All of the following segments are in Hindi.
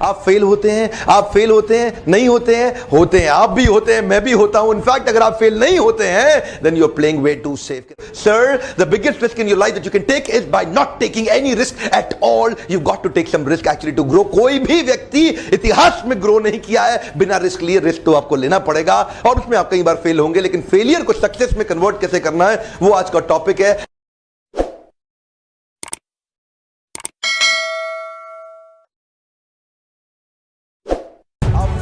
आप फेल होते हैं, आप फेल होते हैं, नहीं होते हैं, आप भी होते हैं, मैं भी होता हूं। इनफैक्ट अगर आप फेल नहीं होते हैं then you are playing way too safe. Sir, the biggest risk in your life that you can take is by not taking any risk at all. You got to take some risk actually to grow. कोई भी व्यक्ति इतिहास में ग्रो नहीं किया है बिना रिस्क लिए। रिस्क तो आपको लेना पड़ेगा और उसमें आप कई बार फेल होंगे, लेकिन फेलियर को सक्सेस में कन्वर्ट कैसे करना है वो आज का टॉपिक है।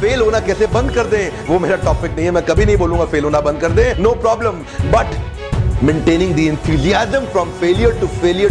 फेल होना कैसे बंद कर दें वो मेरा टॉपिक नहीं है। मैं कभी नहीं बोलूंगा फेल होना बंद कर दें, no problem, but maintaining the enthusiasm from failure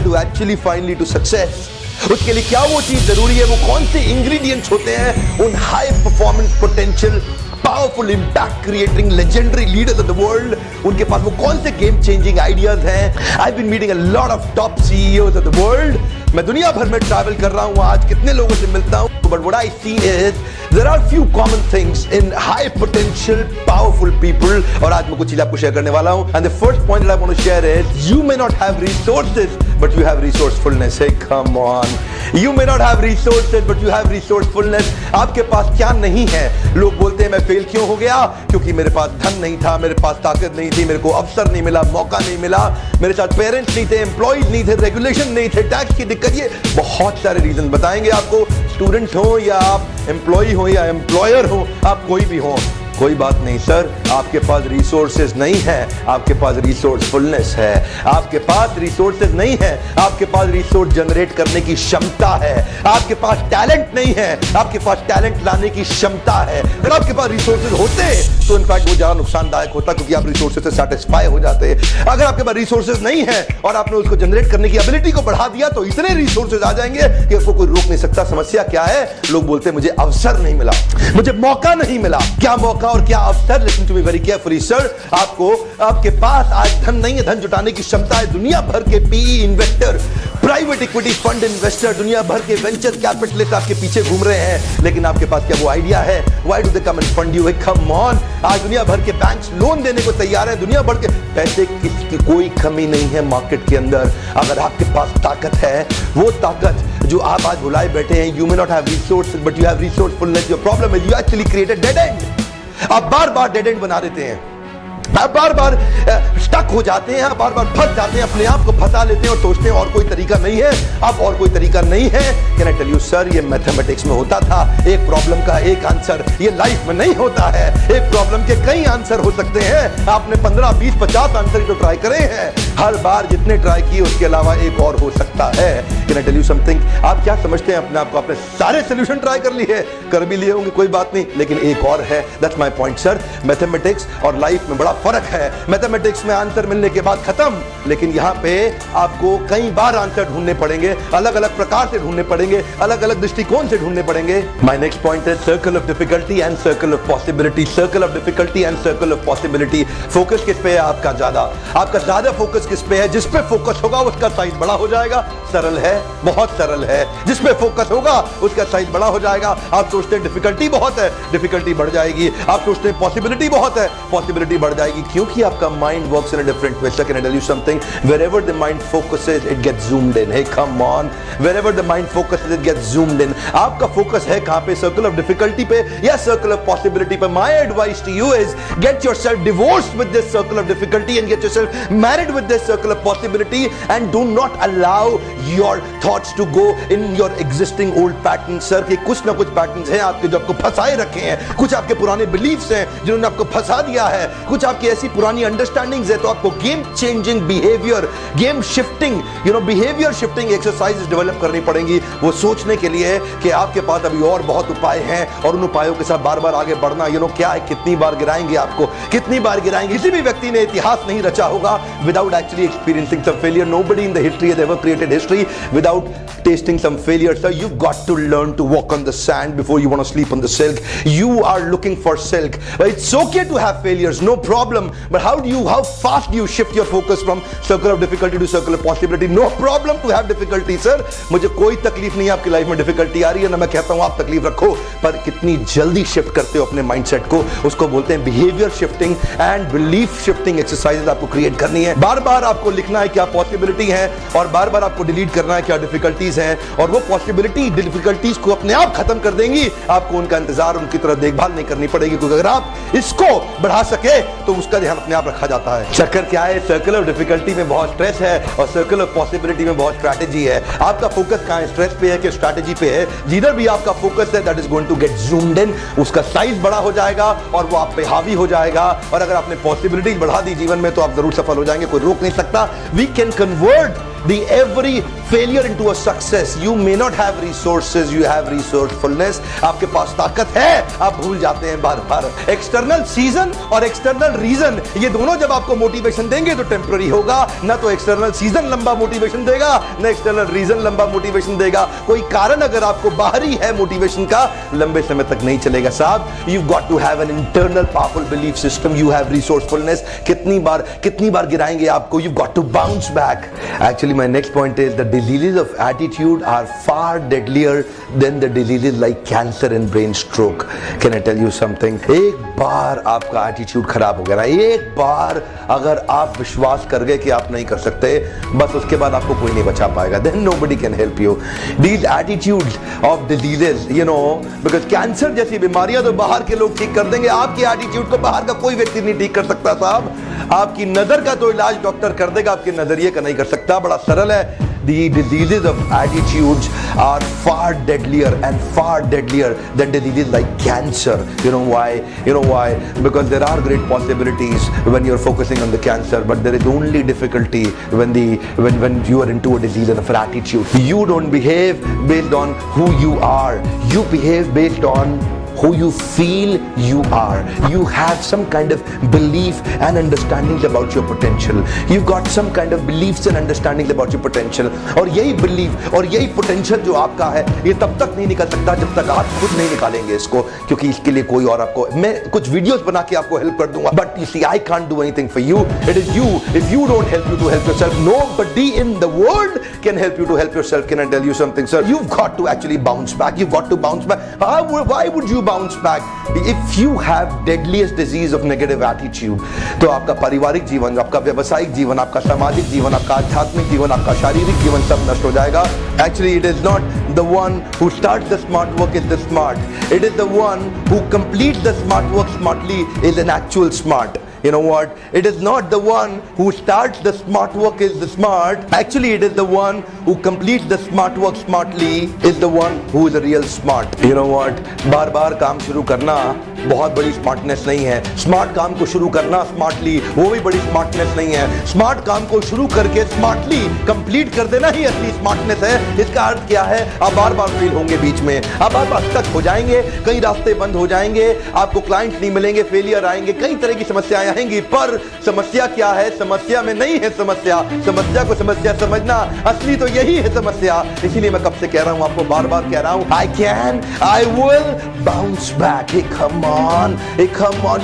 to actually finally to success, उसके लिए क्या वो चीज जरूरी है, वो कौन से इंग्रेडिएंट्स होते हैं उन high performance potential powerful impact creating legendary leaders of the world, उनके पास वो कौन से गेम चेंजिंग आइडियाज हैं। I been meeting a lot of top CEOs of the world. मैं दुनिया भर में ट्रैवल कर रहा हूं, आज कितने लोगों से मिलता हूं, but what I see is there are few common things in high potential powerful people, और आज मैं कुछ चीज आपको शेयर करने वाला हूं। And the first point that I want to share is you may not have resources but you have resourcefulness. Hey, come on, you may not have resources but you have resourcefulness. आपके पास क्या नहीं है? लोग बोलते हैं मैं फेल क्यों हो गया, क्योंकि मेरे पास धन नहीं था, मेरे पास ताकत नहीं थी, मेरे को अवसर नहीं मिला, मौका नहीं मिला, मेरे साथ पेरेंट्स नहीं थे, एम्प्लॉइज नहीं थे, रेगुलेशन नहीं थे, टैक्स की दिक्कत, ये बहुत सारे रीजन बताएंगे आपको। स्टूडेंट हो या आप एम्प्लॉय हो या एम्प्लॉयर हो, आप कोई भी हो, कोई बात नहीं सर, आपके पास रिसोर्सेज नहीं है, आपके पास रिसोर्सफुलनेस है। आपके पास रिसोर्सेज नहीं है, आपके पास रिसोर्स जनरेट करने की क्षमता है। आपके पास टैलेंट नहीं है, आपके पास टैलेंट लाने की क्षमता है। अगर आपके पास रिसोर्सेज होते तो इनफैक्ट वो ज्यादा नुकसानदायक होता, क्योंकि आप रिसोर्सेज से सेटिस्फाई हो जाते। अगर आपके पास रिसोर्सेज नहीं है और आपने उसको जनरेट करने की एबिलिटी को बढ़ा दिया तो इतने रिसोर्सेज आ जाएंगे कि उसको कोई रोक नहीं सकता। समस्या क्या है? लोग बोलते हैं मुझे अवसर नहीं मिला, मुझे मौका नहीं मिला। क्या मौका और क्या अवसर? Listen to me very carefully sir, आपको आपके पास आज धन नहीं है, धन जुटाने की क्षमता है। दुनिया भर के PE investor, private equity fund investor, दुनिया भर के वेंचर कैपिटलिस्ट आपके पीछे घूम रहे हैं, लेकिन आपके पास क्या वो आइडिया है? Why do they come end fund you? Come on, आज दुनिया भर के बैंक्स लोन देने को तैयार हैं, दुनिया भर के पैसे की कोई कमी नहीं है मार्केट के अंदर। अगर आपके पास ताकत है, वो ताकत जो आप आज भुलाए बैठे हैं, you may not have resources but you have resourcefulness. Your problem is you actually create a dead and. आप बार बार डेड एंड बना देते हैं, आप बार बार स्टक हो जाते हैं, आप बार बार फंस जाते हैं, अपने आप को फंसा लेते हैं और सोचते हैं और कोई तरीका नहीं है, अब और कोई तरीका नहीं है। Can I tell you sir, ये मैथमेटिक्स में होता था, एक प्रॉब्लम का एक आंसर, ये लाइफ में नहीं होता है। एक प्रॉब्लम के कई आंसर हो सकते हैं। आपने 15, 20, 50 आंसर तो ट्राई करे हैं, हर बार जितने ट्राई किए उसके अलावा एक और हो सकता है। Can I tell you something, आप क्या समझते हैं अपने आप को? आपने सारे सोल्यूशन ट्राई कर लिए, कर भी लिए होंगे, कोई बात नहीं, लेकिन एक और है। That's my point sir, mathematics और लाइफ में बड़ा फर्क है। मैथमेटिक्स में आंसर मिलने के बाद खत्म, लेकिन यहां पे आपको कई बार आंसर ढूंढने पड़ेंगे, अलग अलग प्रकार से ढूंढने पड़ेंगे, अलग अलग दृष्टिकोण से ढूंढने पड़ेंगे। माय नेक्स्ट पॉइंट है circle of difficulty and circle of possibility. Circle of difficulty and circle of possibility. Focus किस पे है आपका? आपका ज्यादा फोकस किस पे है? जिस पे फोकस होगा उसका साइज बड़ा हो जाएगा। सरल है, बहुत सरल है। जिस पे फोकस होगा उसका साइज बड़ा हो जाएगा। आप सोचते हैं डिफिकल्टी बहुत है, डिफिकल्टी बढ़ जाएगी। आप सोचते हैं पॉसिबिलिटी बहुत है, पॉसिबिलिटी बढ़ जाएगी, क्योंकि आपका mind works in a different way. Can I tell you something? Wherever the mind focuses, it gets zoomed in. Hey, come on. Wherever the mind focuses, it gets zoomed in. आपका फोकस है कहां पे? सर्कल ऑफ डिफिकल्टी पे या सर्कल ऑफ पॉसिबिलिटी पे? My advice to you is get yourself divorced with this circle of difficulty and get yourself married with this circle of possibility, and do not allow your thoughts to go in your existing old patterns. Sir, कि कुछ ना कुछ पैटर्न्स हैं आपके जो आपको फंसाए रखे हैं, कुछ आपके पुराने बिलीफ्स हैं जिन्होंने आपको फंसा दिया है, कुछ आपकी ऐसी पुरानी अंडरस्टैंडिंग्स है। तो आपको game changing behaviour, game shifting, behaviour shifting exercises develop करनी पड़ेंगी। वो सोचने के लिए कि आपके पास अभी और बहुत उपाय हैं और उन उपायों के साथ बार बार आगे बढ़ना। क्या है, कितनी बार गिराएंगे आपको, कितनी बार गिराएंगे? किसी भी व्यक्ति ने इतिहास नहीं रचा होगा without actually experiencing some failure. Nobody in the history has ever created history without tasting some failure. So you've got to learn to walk on the sand before you want to sleep on the silk. You are looking for silk. But it's okay to have failures, no problem. But how fast do you shift your focus from circle of difficulty to circle of possibility? No problem to have difficulty, sir. मुझे कोई तकलीफ नहीं है आपकी लाइफ में डिफिकल्टी आ रही है ना, मैं कहता हूं आप तकलीफ रखो, पर कितनी जल्दी शिफ्ट करते हो अपने माइंडसेट को, उसको बोलते हैं behaviour shifting and belief shifting exercises आपको क्रिएट करनी है। बार बार आपको लिखना है क्या पॉसिबिलिटी है और बार बार आपको लीड करना है, क्या डिफिकल्टीज हैं, और वो पॉसिबिलिटी डिफिकल्टीज को अपने आप खत्म कर देंगी। आपको उनका इंतजार, उनकी तरह देखभाल नहीं करनी पड़ेगी, क्योंकि अगर आप इसको बढ़ा सके तो उसका ध्यान अपने आप रखा जाता है। चक्कर क्या है, सर्कल ऑफ डिफिकल्टी में बहुत स्ट्रेस है और सर्कल ऑफ पॉसिबिलिटी में बहुत स्ट्रैटेजी है। आपका फोकस कहां है, स्ट्रेस पे है कि स्ट्रैटेजी पे है? जिधर भी आपका फोकस है that is going to get zoomed in, उसका साइज बड़ा हो जाएगा और वो आप पे हावी हो जाएगा। और अगर आपने पॉसिबिलिटीज बढ़ा दी जीवन में तो आप जरूर सफल हो जाएंगे, कोई रोक नहीं सकता। We can convert the every failure into a success. You may not have resources, you have resourcefulness. आपके पास ताकत है, आप भूल जाते हैं बार बार। एक्सटर्नल सीजन और एक्सटर्नल रीजन, ये दोनों जब आपको मोटिवेशन देंगे तो टेम्पररी होगा। ना तो एक्सटर्नल सीजन लंबा मोटिवेशन देगा, ना एक्सटर्नल रीजन लंबा मोटिवेशन देगा। कोई कारण अगर आपको बाहरी है मोटिवेशन का, लंबे समय तक नहीं चलेगा साहब। You've got to have an internal powerful belief system. You have resourcefulness. कितनी बार गिराएंगे आपको? You've got to bounce back. Actually, my next point is the diseases of attitude are far deadlier than the diseases like cancer and brain stroke. Can I tell you something? एक बार आपका एटीट्यूड खराब हो गया ना, एक बार अगर आप विश्वास कर गए कि आप नहीं कर सकते, बस उसके बाद आपको कोई नहीं बचा पाएगा। Then nobody can help you. These attitudes of diseases, you know, because cancer जैसी बीमारियां तो बाहर के लोग ठीक कर देंगे, आपके एटीट्यूड को बाहर का कोई व्यक्ति नहीं ठीक कर सकता साहब। आपकी नजर का तो इलाज डॉक्टर कर देगा, आपके नजरिए का नहीं कर सकता। बड़ा सरल है। The diseases of attitudes are far deadlier and far deadlier than diseases like cancer. You know why? Because there are great possibilities when you're focusing on the cancer, but there is only difficulty when you are into a disease of attitude. You don't behave based on who you are. You behave based on who you feel you are. You have some kind of belief and understandings about your potential. You've got some kind of beliefs and understandings about your potential. और यही belief और यही potential जो आपका है, ये तब तक नहीं निकल सकता जब तक आप खुद नहीं निकालेंगे इसको, क्योंकि इसके लिए कोई और आपको, मैं कुछ वीडियोस बना के आपको हेल्प कर दूंगा, but you see I can't do anything for you. It is you. If you don't help you to help yourself, nobody in the world can help you to help yourself. Can I tell you something, sir? You've got to actually bounce back. You've got to bounce back. Why would you bounce back? If you have deadliest disease of negative attitude, तो आपका पारिवारिक जीवन, आपका व्यवसायिक जीवन, आपका सामाजिक जीवन, आपका आध्यात्मिक जीवन, आपका शारीरिक जीवन सब नष्ट हो जाएगा। Actually, it is not the one who starts the smart work is the smart. It is the one who completes the smart work smartly is an actual smart. You know what? It is not the one who starts the smart work is the smart. Actually, it is the one who completes the smart work smartly is the one who is a real smart. You know what? बार बार काम शुरू करना बहुत बड़ी स्मार्टनेस नहीं है। स्मार्ट काम को शुरू करना स्मार्टली, वो भी बड़ी स्मार्टनेस नहीं है। स्मार्ट काम को शुरू करके स्मार्टली कंप्लीट कर देना ही असली स्मार्टनेस है। इसका अर्थ क्या है? आप बार बार फेल होंगे, बीच में आप बार बार स्टक हो जाएंगे, कई रास्ते बंद हो जाएंगे, आपको क्लाइंट नहीं मिलेंगे, फेलियर आएंगे, कई तरह की समस्याएं आएंगी। पर समस्या क्या है? समस्या में नहीं है समस्या को समस्या समझना, असली तो यही है समस्या। इसीलिए मैं कब से कह रहा हूं, आपको बार बार कह रहा हूं, I will bounce back. Come on,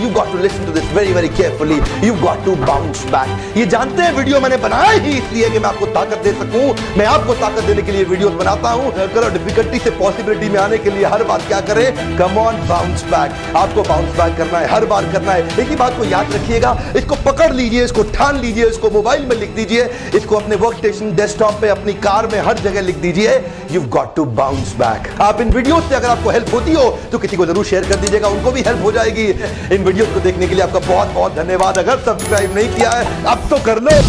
you got to listen to this very very carefully. You got to bounce back. ये जानते हैं वीडियो मैंने बनाया ही इसलिए कि मैं आपको ताकत दे सकूं। मैं आपको ताकत देने के लिए वीडियोस बनाता हूं। करो डिफिकल्टी से पॉसिबिलिटी में आने के लिए हर बात क्या करें? Come on, bounce back. आपको बाउंस बैक करना है, हर बार करना है। एक ही बात को याद रखिएगा, इसको पकड़ लीजिए, इसको ठान लीजिए, इसको मोबाइल में लिख दीजिए, इसको अपने वर्क स्टेशन, डेस्कटॉप पे, अपनी कार में, हर जगह लिख दीजिए। You've got to bounce back. आप इन वीडियो से अगर आपको हेल्प होती हो तो किसी को जरूर शेयर कर दीजिएगा, उनको भी हेल्प हो जाएगी। इन वीडियो को देखने के लिए आपका बहुत बहुत धन्यवाद। अगर सब्सक्राइब नहीं किया है अब तो कर लो।